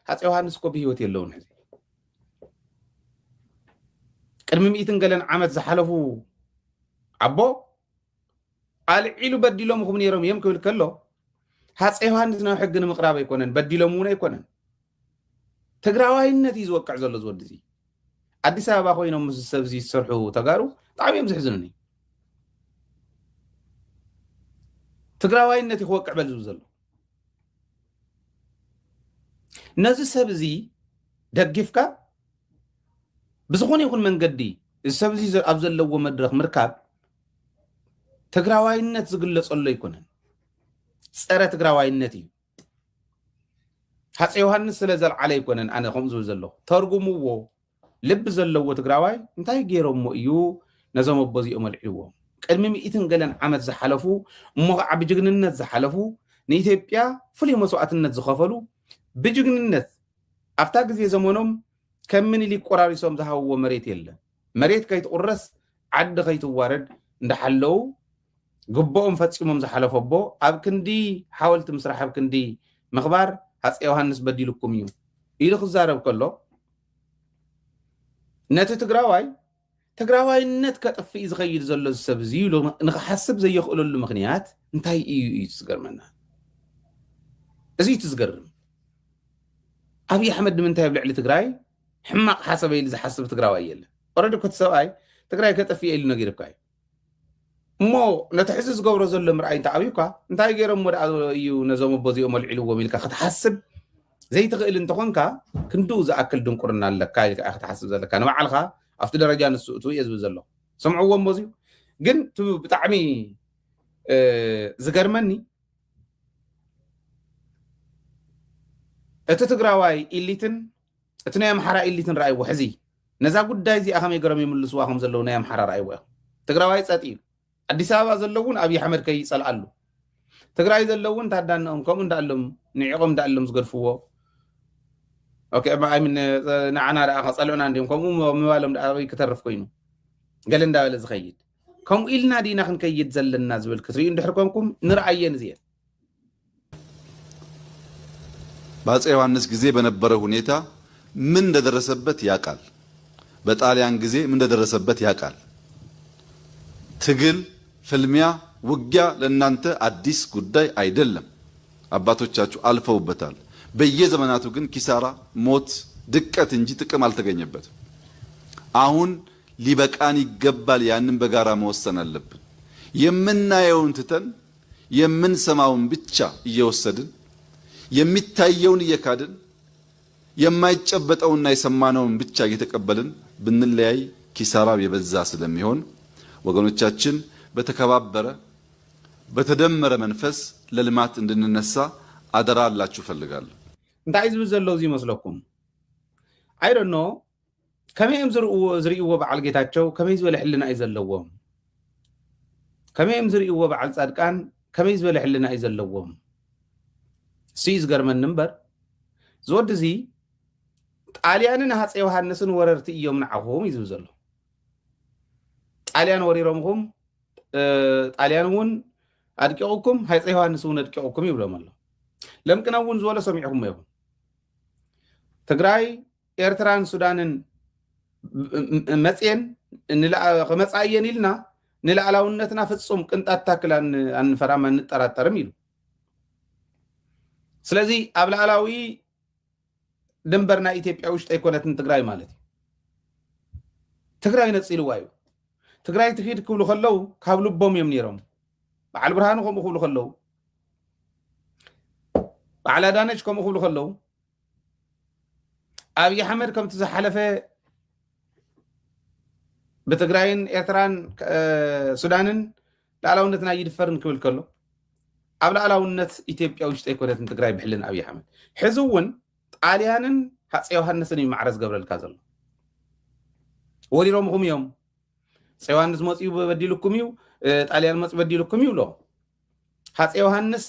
ሃፀይ ዮሃንስ እኮ ብሂወት የለውን ሕዚ ቅድሚ 100 ገለን ዓመት ዝሓለፉ ኣቦ ኣልዒሉ በዲሎም ኹም ነይሮም እዮም ክብል ከሎ ሃፀይ ዮሃንስ ናብ ሕጊ ንምቕራብ ኣይኮነን በዲሎም እውን ኣይኮነን ትግራዋይነት እዩ ዝወቅዕ ዘሎ ዝወዲ እዚ ኣዲስ ኣበባ ኮይኖም ምስ ሰብ እዚ ዝሰርሑ ተጋሩ ብጣዕሚ እዮም ዝሕዝኑኒ ትግራዋይነት ይክወቅዕ በል ዝብል ዘሎ ነዚ ሰብ እዚ ደጊፍካ ብዝኾነ ይኹን መንገዲ እዚ ሰብ እዚ ኣብ ዘለዎ መድረክ ምርካብ ትግራዋይነት ዝግለጸሉ ኣይኮነን ፀረ ትግራዋይነት እዩ ሃፀይ ዮሃንስ ስለ ዘልዓለ ኣይኮነን ኣነ ከምኡ ዝብል ዘለኹ ተርጉምዎ ልቢ ዘለዎ ትግራዋይ እንታይ ገይሮሞ እዩ ነዞም ኣቦ እዚኦም ኣልዒልዎም ቅድሚ 100 ገለን ዓመት ዝሓለፉ እሞ ከዓ ብጅግንነት ዝሓለፉ ንኢትዮጵያ ፍሉይ መስዋዕትነት ዝኸፈሉ ብጅግንነት ኣብታ ግዜ ዘመኖም ከም ምኒልክ ቆራሪሶም ዝሃብዎ መሬት የለን መሬት ከይትቁረስ ዓዲ ከይትዋረድ እንዳሓለው ግቦኦም ፈፂሞም ዝሓለፈ ኣቦ ኣብ ክንዲ ሓወልቲ ምስራሕ ኣብ ክንዲ ምኽባር ሃፀይ ዮሃንስ በዲልኩም እዩ ኢሉ ክዛረብ ከሎ ነቲ ትግራዋይነት ከጥፍእ ዝኸይድ ዘሎ ዝሰብ እዚ ኢሉ ንክሓስብ ዘይኽእለሉ ምክንያት እንታይ እዩ ትዝገርመና እዚ ትዝገርም ኣብይ ኣሕመድ ንምንታይ ኣብ ልዕሊ ትግራይ ሕማቕ ሓሰበ ኢሉ ዝሓስብ ትግራዋይ የለን ኦረዲ ኮቲ ሰብኣይ ትግራይ ከጠፍእ ኢሉ ነጊርካ እሞ ነቲ ሕዚ ዝገብሮ ዘሎ ምርኣይ እንተዓብዩካ እንታይ ገይሮም ወደ እዩ ነዞም ኣቦ እዚኦም ኣልዒልዎም ኢልካ ክትሓስብ ዘይትኽእል እንተኾንካ ክንድኡ ዝኣክል ድንቁርና ኣለካ ኢልካ ክትሓስብ ዘለካ ንባዕልካ ኣብቲ ደረጃ ንስእቱ እየ ዝብል ዘሎ ሰምዕዎ እሞ እዚኡ ግን ብጣዕሚ ዝገርመኒ እቲ ትግራዋይ ኢሊትን እቲ ናይ ኣምሓራ ኢሊትን ረኣይዎ ሕዚ ነዛ ጉዳይ እዚኣ ከመይ ገሮም ይምልስዋ ከም ዘለዉ ናይ ኣምሓራ ረኣይዎ ትግራዋይ ፀጥ ኢሉ ኣዲስ ኣበባ ዘለውን ኣብይ ኣሕመድ ከይፀልኣሉ ትግራይ ዘለውን ታዳንኦም ከምኡ እንዳኣሎም ንዕቆም እንዳኣሎም ዝገድፍዎ ኦኬ ማይምን ንዓና ደኣ ከፀልዑና እንዲም ከምኡ ምባሎም ደኣ ክተርፍ ኮይኑ ገለ እንዳበለ ዝኸይድ ከምኡ ኢልና ዲና ክንከይድ ዘለና ዝብል ክትርእዩ እንድሕር ኮንኩም ንርኣየን እዚአን በአፄ ዮሐንስ ጊዜ በነበረ ሁኔታ ምን እንደደረሰበት ያውቃል። በጣሊያን ጊዜ ምን እንደደረሰበት ያውቃል። ትግል፣ ፍልሚያ፣ ውጊያ ለእናንተ አዲስ ጉዳይ አይደለም። አባቶቻችሁ አልፈውበታል። በየዘመናቱ ግን ኪሳራ፣ ሞት፣ ድቀት እንጂ ጥቅም አልተገኘበትም። አሁን ሊበቃን ይገባል። ያንን በጋራ መወሰን አለብን። የምናየውን ትተን የምንሰማውን ብቻ እየወሰድን የሚታየውን እየካድን የማይጨበጠውና የሰማነውን ብቻ እየተቀበልን ብንለያይ ኪሳራው የበዛ ስለሚሆን ወገኖቻችን በተከባበረ በተደመረ መንፈስ ለልማት እንድንነሳ አደራ አላችሁ ፈልጋለሁ። እንታይ ዝብል ዘሎ እዚ መስለኩም አይ ዶንት ኖ ከመይም ዝርእይዎ በዓል ጌታቸው ከመይ ዝበለ ሕልና እዩ ዘለዎም ከመይም ዝርእይዎ በዓል ጻድቃን ከመይ ዝበለ ሕልና እዩ ዘለዎም ሲዝ ገርመን ነበር ዝወድ እዚ ጣልያንን ሃፀይ ዮሐንስን ወረርቲ እዮም ንዓኹም ይዝብ ዘሎ ጣልያን ወሪሮምኩም ጣልያንውን አድቂቁኩም ሃፀይ ዮሐንስውን አድቂቁኩም ይብሎም ኣሎ ለምቅናውን ዝወለ ሰሚዕኩም ይኹም ትግራይ ኤርትራን ሱዳንን መጽየን ከመጻየን ኢልና ንላዕላውነትና ፍጹም ቅንጣት ታክላን አንፈራም አንጠራጠርም ይሉ ስለዚህ ኣብ ላዕላዊ ድንበርና ኢትዮጵያ ውሽጥ ኣይኮነትን ትግራይ ማለት ትግራይ ነጽልዋ እዩ ትግራይ ትኺድ ክብሉ ከለው ካብ ልቦም እዮም ነይሮም በዓል ብርሃኑ ከምኡ ክብሉ ከለው በዓል አዳነች ከምኡ ክብሉ ከለው ኣብይ ኣሕመድ ከምቲ ዝሓለፈ በትግራይን ኤርትራን ሱዳንን ላዕላውነትና ይድፈርን ክብል ከሎ ኣብ ላዕላውነት ኢትዮጵያ ውሽጥ ኣይኮነትን ትግራይ ብሕልን ኣብይ ኣሕመድ ሕዚ እውን ጣልያንን ሃፀይ ዮሐንስን ማዕረዝ ገብረልካ ዘሎ ወሪሮምኩም እዮም ሃፀይ ዮሐንስ መፅኡ በዲልኩም እዩ ጣልያን መፅ በዲልኩም ይብሎ ሃፀይ ዮሐንስ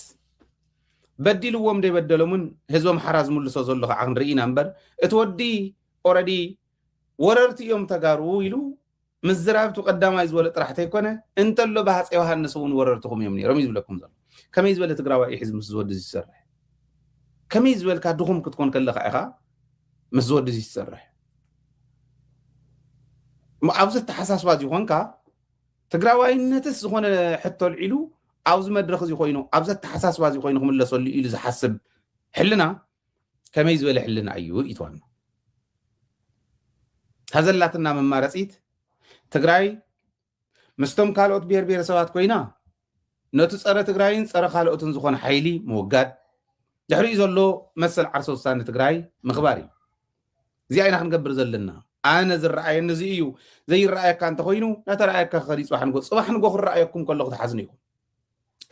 በዲልዎም ደይበደሎምን ህዝቦም ሓራ ዝምልሶ ዘሎ ከዓ ክንርኢና እምበር እቲ ወዲ ኦረዲ ወረርቲ እዮም ተጋሩ ኢሉ ምዝራብቱ ቀዳማይ ዝበለ ጥራሕ ተይኮነ እንተሎ ብሃፀይ ዮሐንስ እውን ወረርትኩም እዮም ነይሮም ይዝብለኩም ዘሎ ከመይ ዝበለ ትግራዋይ ሕዚ ምስ ዝወዲ ዝሰርሕ كمي زبالك دخوم كتكون كل خائخة مزود زي تسرح أبزت حساس بازي هونكا تقراوي نتس هون حتى العلو أوز مدرخ زي خوينو أبزت حساس بازي خوينو هم اللي صلي إلى حسب حلنا كمي زبال حلنا أيوه يتوانا هذا اللي تنا من مارسيت تقراي مستم كالوت بير سوات كوينا نتو صره تግራይን صره ካልኦትን ዝኾነ ሓይሊ ምውጋድ ድሕሪኡ ዘሎ መሰል ዓርሶ ውሳነ ትግራይ ምኽባር እዩ እዚ አይና ክንገብር ዘለና ኣነ ዝረኣየኒ እዚ እዩ ዘይረኣየካ እንተ ኮይኑ ነተረኣየካ ኸሪ ፅባሕ ንጎ ክረኣየኩም ከለኹ ተሓዝኑ ኢኹም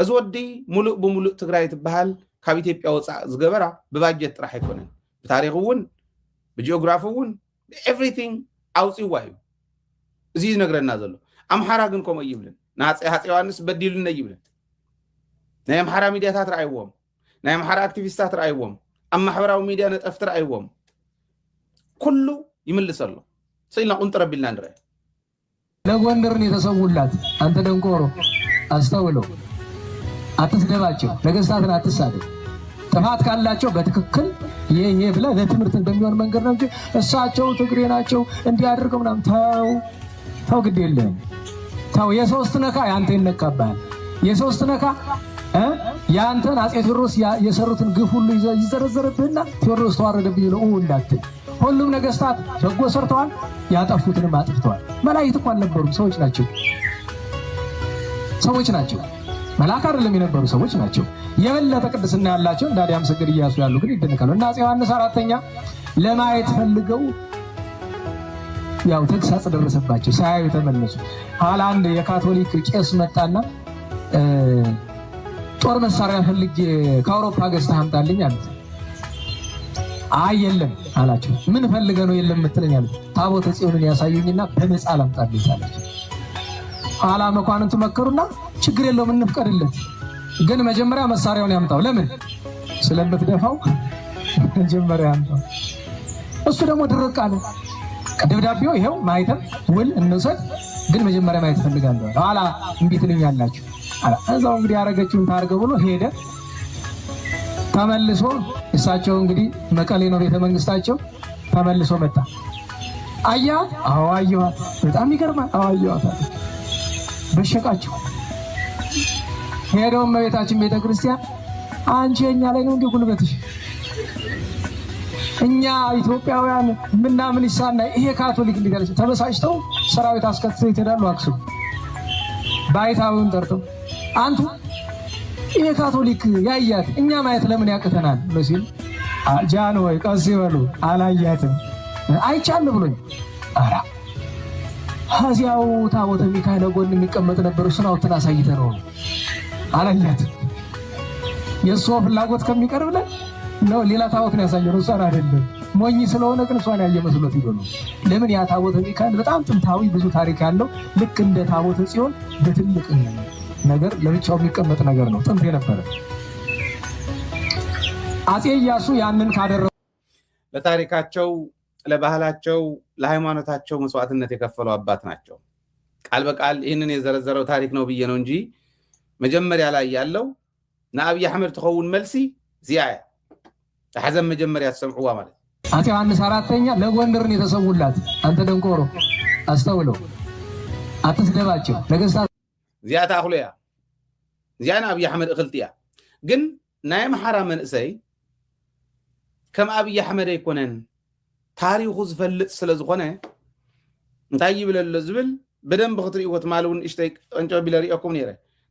እዚ ወዲ ሙሉእ ብሙሉእ ትግራይ ትበሃል ካብ ኢትዮጵያ ወፃእ ዝገበራ ብባጀት ጥራሕ ኣይኮነን ብታሪክ እውን ብጂኦግራፊ እውን ኤቭሪቲንግ ኣውፂዋ እዩ እዚ ዝነግረና ዘሎ ኣምሓራ ግን ከምኡ ይብልን ናጽ ዮሐንስ በዲሉና ይብልን ናይ አምሓራ ሚድያታት ረኣይዎም ናይ አምሓራ አክቲቪስታት ረኣይዎም ኣብ ማሕበራዊ ሚድያ ነጠፍቲ ረኣይዎም ኩሉ ይምልሰሉ ሰይና ቁንጥረ ቢልና ንረአ ለጎንደርን የተሰውላት አንተ ደንቆሮ አስተውለው አትስደባቸው ነገስታትን አትሳደብ ጥፋት ካላቸው በትክክል ይሄ ብለ ለትምህርት እንደሚሆን መንገድ ነው እንጂ እሳቸው ትግሬ ናቸው እንዲያደርገው ምናምን ተው ግድ የለም ታው የሶስት ነካ ያንተ ይነካባል የሶስት ነካ ያንተን አጼ ቴዎድሮስ የሰሩትን ግፍ ሁሉ ይዘረዘረብህና ቴዎድሮስ ተዋረደብኝ ነው እንዳትል ሁሉም ነገስታት በጎ ሰርተዋል ያጠፉትንም አጥፍተዋል መላእክት እንኳን ነበሩ ሰዎች ናቸው መላእክት አይደለም የነበሩ ሰዎች ናቸው የበለጠ ቅድስና ያላቸው እንደ አዲያም ሰገድ ኢያሱ ያሉ ግን ይደነቃሉ እና አጼ ዮሐንስ አራተኛ ለማየት ፈልገው ያው ተግሳጽ ደረሰባቸው ሳያዩ ተመለሱ ኋላ አንድ የካቶሊክ ቄስ መጣና ጦር መሳሪያ ፈልጌ ከአውሮፓ ገዝተህ አምጣልኝ አሉት አይ የለም አላቸው ምን ፈልገህ ነው የለም የምትለኝ አሉት ታቦተ ጽዮንን ያሳዩኝና በነፃ ላምጣልኝ አላቸው ኋላ መኳንንቱ መከሩና ችግር የለውም እንፍቀድለት ግን መጀመሪያ መሳሪያውን ያምጣው ለምን ስለምትደፋው መጀመሪያ ያምጣው እሱ ደግሞ ድርቅ አለ ደብዳቤው ይሄው ማይተም ውል እንውሰድ ግን መጀመሪያ ማየት ፈልጋለሁ ኋላ እንዴ ትልኛላችሁ አላ እዛው እንግዲህ ያረጋችሁን ታርገው ብሎ ሄደ ተመልሶ እሳቸው እንግዲህ መቀሌ ነው ቤተ መንግስታቸው ተመልሶ መጣ አያት አዋየዋት በጣም ይገርማል አዋየዋት በሸቃቸው ሄደው መቤታችን ቤተ ክርስቲያን አንቺ የኛ ላይ ነው እንዴ ጉልበትሽ እኛ ኢትዮጵያውያን ምናምን ይሳና ይሄ ካቶሊክ እንዲገለጽ ተበሳጭተው ሰራዊት አስከትተው ይተዳሉ አክሱም ባይታውን ጠርተው አንቱ ይሄ ካቶሊክ ያያት እኛ ማየት ለምን ያቅተናል ለሲል ጃኖ ወይ ቀስ ይበሉ አላያትም አይቻል ብሎኝ አራ ሀዚያው ታቦተ ሚካኤል ጎን የሚቀመጥ ነበር እሱን አውጥተን አሳይተነው አላያትም የሷ ፍላጎት ከሚቀርብለን ነው ሌላ ታቦት ነው ያሳየነው እሷን አይደለም ሞኝ ስለሆነ ግን እሷን ያየ መስሎት ይሆነ ለምን ያ ታቦተ ሚካኤል በጣም ጥንታዊ ብዙ ታሪክ ያለው ልክ እንደ ታቦተ ጽዮን በትልቅ ነገር ለብቻው የሚቀመጥ ነገር ነው ጥንት የነበረ አጼ ኢያሱ ያንን ካደረጉ ለታሪካቸው ለባህላቸው ለሃይማኖታቸው መስዋዕትነት የከፈሉ አባት ናቸው ቃል በቃል ይሄንን የዘረዘረው ታሪክ ነው ብዬ ነው እንጂ መጀመሪያ ላይ ያለው ነአብይ አህመድ ተኸውን መልሲ ዚያያ ተሐዘም መጀመሪያ ተሰምዑዋ ማለት አጼ ዮሐንስ አራተኛ ለጎንደርን የተሰውላት አንተ ደንቆሮ አስተውለው አትስደባቸው ነገስታት ዚያታ አኽሉያ ዚያና አብይ አህመድ እኽልቲያ ግን ናይ አምሓራ መንእሰይ ከም አብይ አህመድ አይኮነን ታሪኹ ዝፈልጥ ስለዝኾነ እንታይ ይብለሎ ዝብል በደንብ ክትሪእዎ ትማልውን እሽተይ ቀንጮ ቢለሪአኩም ነይረ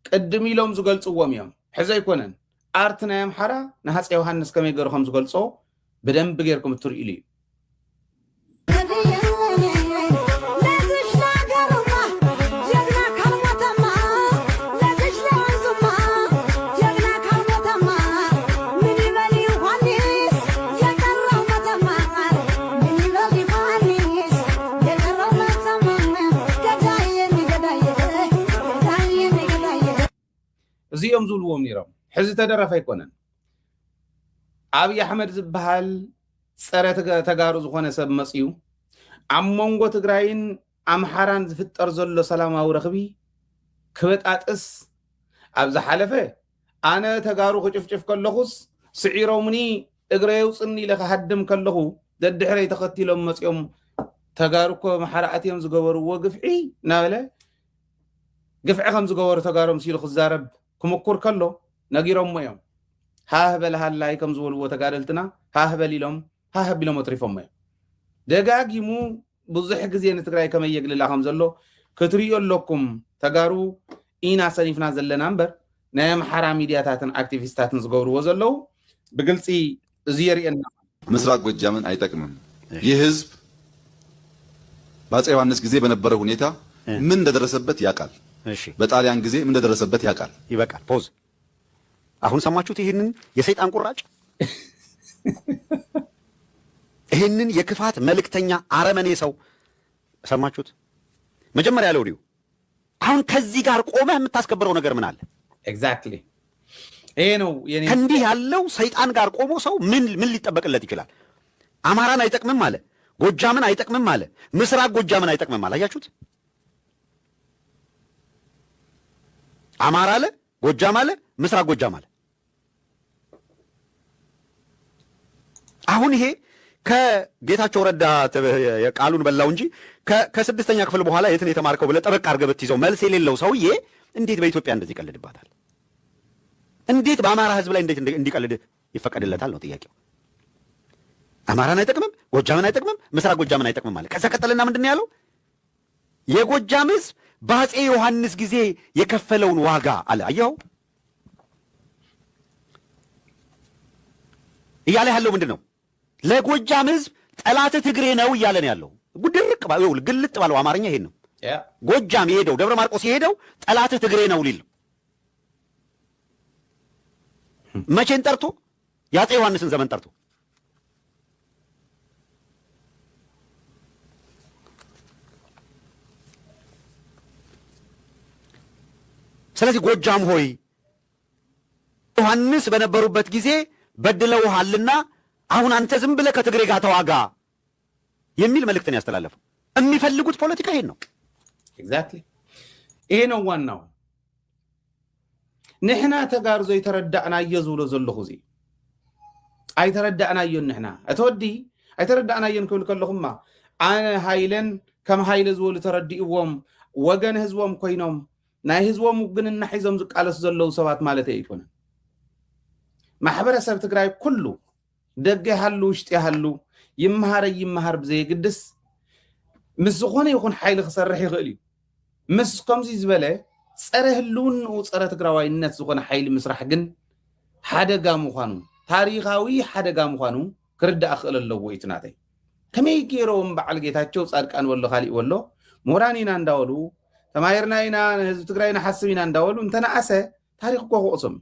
ቅድም ኢሎም ዝገልጽዎም እዮም ሕዚ አይኮነን አርት ናይ አምሓራ ንሃፄ ዮሐንስ ከመይ ገይሮም ዝገልጾ በደንብ ገይርኩም ትሪኡ እዩ እዚኦም ዝብልዎም ነይሮም ሕዚ ተደረፈ አይኮነን አብይ አህመድ ዝበሃል ፀረ ተጋሩ ዝኾነ ሰብ መፅዩ ኣብ መንጎ ትግራይን ኣምሓራን ዝፍጠር ዘሎ ሰላማዊ ረኽቢ ክበጣጥስ ኣብ ዝሓለፈ ኣነ ተጋሩ ክጭፍጭፍ ከለኹስ ስዒሮምኒ እግረይ ውፅኒ ኢለ ከሃድም ከለኹ ደድሕረይ ተኸቲሎም መፅኦም ተጋሩኮ ማሕራኣትዮም ዝገበርዎ ግፍዒ ናበለ ግፍዒ ከም ዝገበሩ ተጋሮም ሲሉ ክዛረብ ክምኩር ከሎ ነጊሮሞ እዮም ሃህበል ሃላይ ከም ዝበልዎ ተጋደልትና ሃህበል ኢሎም ሃህቢሎም ኣትሪፎሞ እዮም ደጋጊሙ ብዙሕ ግዜ ንትግራይ ከመይ የግልላ ከም ዘሎ ክትሪኦ ኣለኩም ተጋሩ ኢና ሰኒፍና ዘለና እምበር ናይ ኣምሓራ ሚድያታትን ኣክቲቪስታትን ዝገብርዎ ዘለው ብግልፂ እዚ የርእየና ምስራቅ ጎጃምን አይጠቅምም ይህ ህዝብ በአፄ ዮሐንስ ጊዜ በነበረ ሁኔታ ምን እንደደረሰበት ያውቃል በጣሊያን ጊዜ ምን እንደደረሰበት ያውቃል ይበቃል ፖዝ አሁን ሰማችሁት ይሄንን የሰይጣን ቁራጭ ይሄንን የክፋት መልእክተኛ አረመኔ ሰው ሰማችሁት መጀመሪያ ያለው ነው አሁን ከዚህ ጋር ቆመህ የምታስከብረው ነገር ምን አለ ኤግዛክትሊ ይሄ ነው የኔ ከእንዲህ ያለው ሰይጣን ጋር ቆሞ ሰው ምን ሊጠበቅለት ይችላል አማራን አይጠቅምም አለ ጎጃምን አይጠቅምም አለ ምስራቅ ጎጃምን አይጠቅምም አለ አያችሁት አማራ አለ ጎጃም አለ ምስራቅ ጎጃም አለ አሁን ይሄ ከጌታቸው ረዳ የቃሉን በላው እንጂ ከስድስተኛ ክፍል በኋላ የትን የተማርከው ብለ ጠበቅ አድርገህ ብትይዘው መልስ የሌለው ሰውዬ እንዴት በኢትዮጵያ እንደዚህ ይቀልድባታል እንዴት በአማራ ህዝብ ላይ እንዴት እንዲቀልድ ይፈቀድለታል ነው ጥያቄው አማራን አይጠቅምም ጎጃምን አይጠቅምም ምስራቅ ጎጃምን አይጠቅምም ማለት ከዛ ቀጠልና ምንድነው ያለው የጎጃም ህዝብ በአፄ ዮሐንስ ጊዜ የከፈለውን ዋጋ አለ አየው እያለ ያለው ምንድነው ለጎጃም ህዝብ ጠላት ትግሬ ነው እያለ ነው ያለው ጉድርቅ ባለው ግልጥ ባለው አማርኛ ይሄን ነው ጎጃም የሄደው ደብረ ማርቆስ የሄደው ጠላት ትግሬ ነው ሊል መቼን ጠርቶ የአፄ ዮሐንስን ዘመን ጠርቶ ስለዚህ ጎጃም ሆይ ዮሐንስ በነበሩበት ጊዜ በድለውሃልና አሁን አንተ ዝም ብለህ ከትግሬ ጋር ተዋጋ የሚል መልእክትን ያስተላለፈው የሚፈልጉት ፖለቲካ ይሄን ነው ኤግዛክትሊ ይሄ ነው ዋናው ንሕና ተጋርዞ ይተረዳእናዮ ዝብሎ ዘለኹ እዚ ኣይተረዳእናዮ ንሕና እተወዲ ኣይተረዳእናዮን ክብል ከለኹማ ኣነ ሃይለን ከም ሃይለ ዝበሉ ተረዲእዎም ወገን ህዝቦም ኮይኖም ናይ ህዝቦም ውግንና ሒዞም ዝቃለሱ ዘለው ሰባት ማለት ኣይኮነን ማሕበረሰብ ትግራይ ኩሉ ደገ ይሃሉ ውሽጢ ይሃሉ ይመሃር ብዘይግድስ ምስ ዝኾነ ይኹን ሓይሊ ክሰርሕ ይኽእል እዩ ምስ ከምዚ ዝበለ ፀረ ህልውንኡ ፀረ ትግራዋይነት ዝኾነ ሓይሊ ምስራሕ ግን ሓደጋ ምዃኑ ታሪኻዊ ሓደጋ ምዃኑ ክርዳእ ክእል ኣለዎ እዩ ትናተይ ከመይ ገይሮም በዓል ጌታቸው ጻድቃን ወሎ ካሊእ ወሎ ምሁራን ኢና እንዳበሉ ተማሂርና ኢና ህዝቢ ትግራይ ንሓስብ ኢና እንዳበሉ እንተነኣሰ ታሪክ እኮ ክቕሶም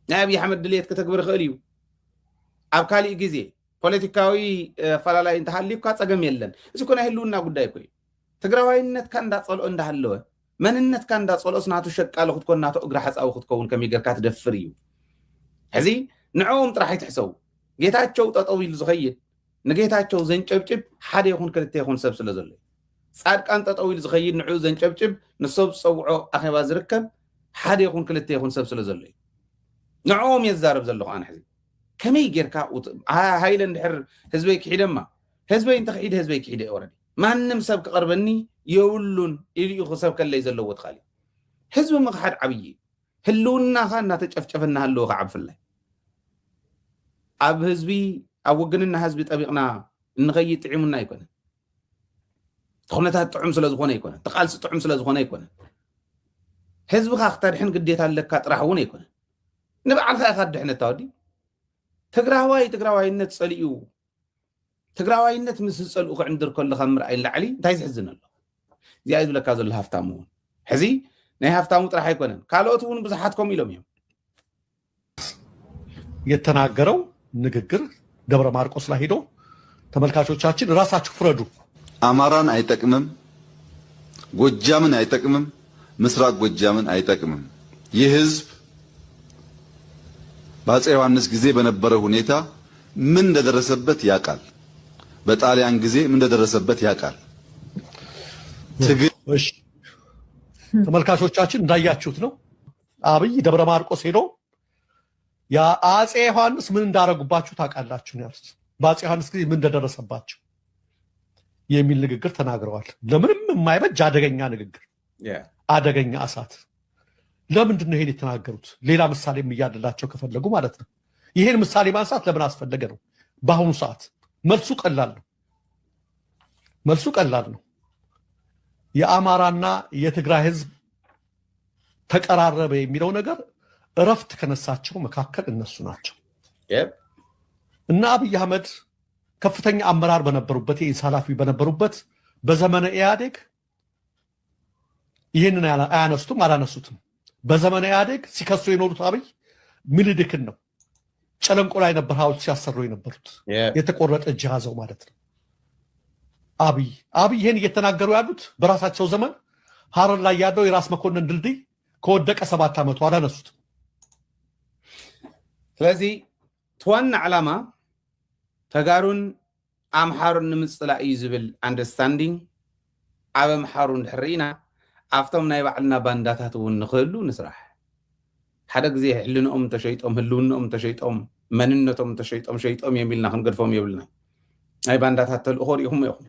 ናይ ኣብዪ ኣሕመድ ድሌት ከተግብር ክእል እዩ ኣብ ካሊእ ግዜ ፖለቲካዊ ፈላላይ እንተሃሊዩካ ፀገም የለን እዚ ኮ ናይ ህልውና ጉዳይ ኮ እዩ ትግራዋይነትካ እንዳፀልኦ እንዳሃለወ መንነትካ እንዳፀልኦስ ናቱ ሸቃሊ ክትኮን ናቱ እግሪ ሓፃዊ ክትከውን ከመይ ጌርካ ትደፍር እዩ ሕዚ ንዕኦም ጥራሕ ይትሕሰቡ ጌታቸው ጠጠው ኢሉ ዝኸይድ ንጌታቸው ዘንጨብጭብ ሓደ ይኹን ክልተ ይኹን ሰብ ስለ ዘሎ ጻድቃን ጠጠው ኢሉ ዝኸይድ ንዕኡ ዘንጨብጭብ ንሰብ ዝፀውዖ ኣኼባ ዝርከብ ሓደ ይኹን ክልተ ይኹን ሰብ ስለ ዘሎ ንዕኦም የዛረብ ዘለኹ ኣነ ሕዚ ከመይ ጌርካ ሃይለ እንድሕር ህዝበይ ክሒደማ ህዝበይ እንተክሒደ ህዝበይ ክሒደ ወረዲ ማንም ሰብ ክቐርበኒ የብሉን ኢልኡ ሰብ ከለይ ዘለዎ ትኻሊ ህዝቢ ምኽሓድ ዓብይ ህልውናኻ እናተጨፍጨፈና ሃለዎ ከዓ ብፍላይ ኣብ ህዝቢ ኣብ ውግንና ህዝቢ ጠቢቕና እንኸይድ ጥዒሙና ኣይኮነን ኩነታት ጥዑም ስለ ዝኾነ ኣይኮነን ተቃልሲ ጥዑም ስለ ዝኾነ ኣይኮነን ህዝብኻ ክተድሕን ግዴታ ኣለካ ጥራሕ እውን ኣይኮነን ንበዓልካ ኢኻ ድሕነት ታወዲ ትግራዋይነት ፀሊኡ ትግራዋይነት ምስ ዝፀልኡ ክዕንድር ከለካ ምርኣይ ላዕሊ እንታይ ዝሕዝን ኣሎ እዚኣ ዝብለካ ዘሎ ሃፍታሙ እውን ሕዚ ናይ ሃፍታሙ ጥራሕ ኣይኮነን ካልኦት እውን ብዙሓት ከምኡ ኢሎም እዮም የተናገረው ንግግር ደብረ ማርቆስ ላይ ሄዶ ተመልካቾቻችን ራሳችሁ ፍረዱ አማራን አይጠቅምም ጎጃምን አይጠቅምም ምስራቅ ጎጃምን አይጠቅምም ይህ ህዝብ በአፄ ዮሐንስ ጊዜ በነበረ ሁኔታ ምን እንደደረሰበት ያውቃል በጣሊያን ጊዜ ምን እንደደረሰበት ያውቃል እሺ ተመልካቾቻችን እንዳያችሁት ነው አብይ ደብረ ማርቆስ ሄዶ የአፄ ዮሐንስ ምን እንዳረጉባችሁ ታውቃላችሁ ነው ያሉት። በአፄ ዮሐንስ ጊዜ ምን እንደደረሰባቸው የሚል ንግግር ተናግረዋል። ለምንም የማይበጅ አደገኛ ንግግር፣ አደገኛ እሳት። ለምንድን ነው ይሄን የተናገሩት? ሌላ ምሳሌም እያደላቸው ከፈለጉ ማለት ነው። ይሄን ምሳሌ ማንሳት ለምን አስፈለገ ነው? በአሁኑ ሰዓት መልሱ ቀላል ነው። መልሱ ቀላል ነው። የአማራና የትግራይ ህዝብ ተቀራረበ የሚለው ነገር እረፍት ከነሳቸው መካከል እነሱ ናቸው። እና አብይ አህመድ ከፍተኛ አመራር በነበሩበት የኢንሳ ኃላፊ በነበሩበት በዘመነ ኢህአዴግ ይህንን አያነሱትም፣ አላነሱትም። በዘመነ ኢህአዴግ ሲከሱ የኖሩት አብይ ምኒልክን ነው። ጨለንቆ ላይ ነበር ሐውልት ሲያሰሩ የነበሩት፣ የተቆረጠ እጅ ያዘው ማለት ነው። አብይ ይህን እየተናገሩ ያሉት በራሳቸው ዘመን ሐረር ላይ ያለው የራስ መኮንን ድልድይ ከወደቀ 7 ዓመቱ አላነሱትም። ስለዚህ ትዋና ዓላማ ተጋሩን ኣምሓሩን ንምፅላእ እዩ ዝብል አንደርስታንዲንግ ኣብ ኣምሓሩ እንድሕር ኢና ኣብቶም ናይ ባዕልና ባንዳታት እውን ንኽህሉ ንስራሕ። ሓደ ግዜ ሕልንኦም ተሸይጦም ህልውንኦም ተሸይጦም መንነቶም ተሸይጦም ሸይጦም የሚልና ክንገድፎም የብልና ናይ ባንዳታት ተልእኾ ሪኢኹም ኢኹም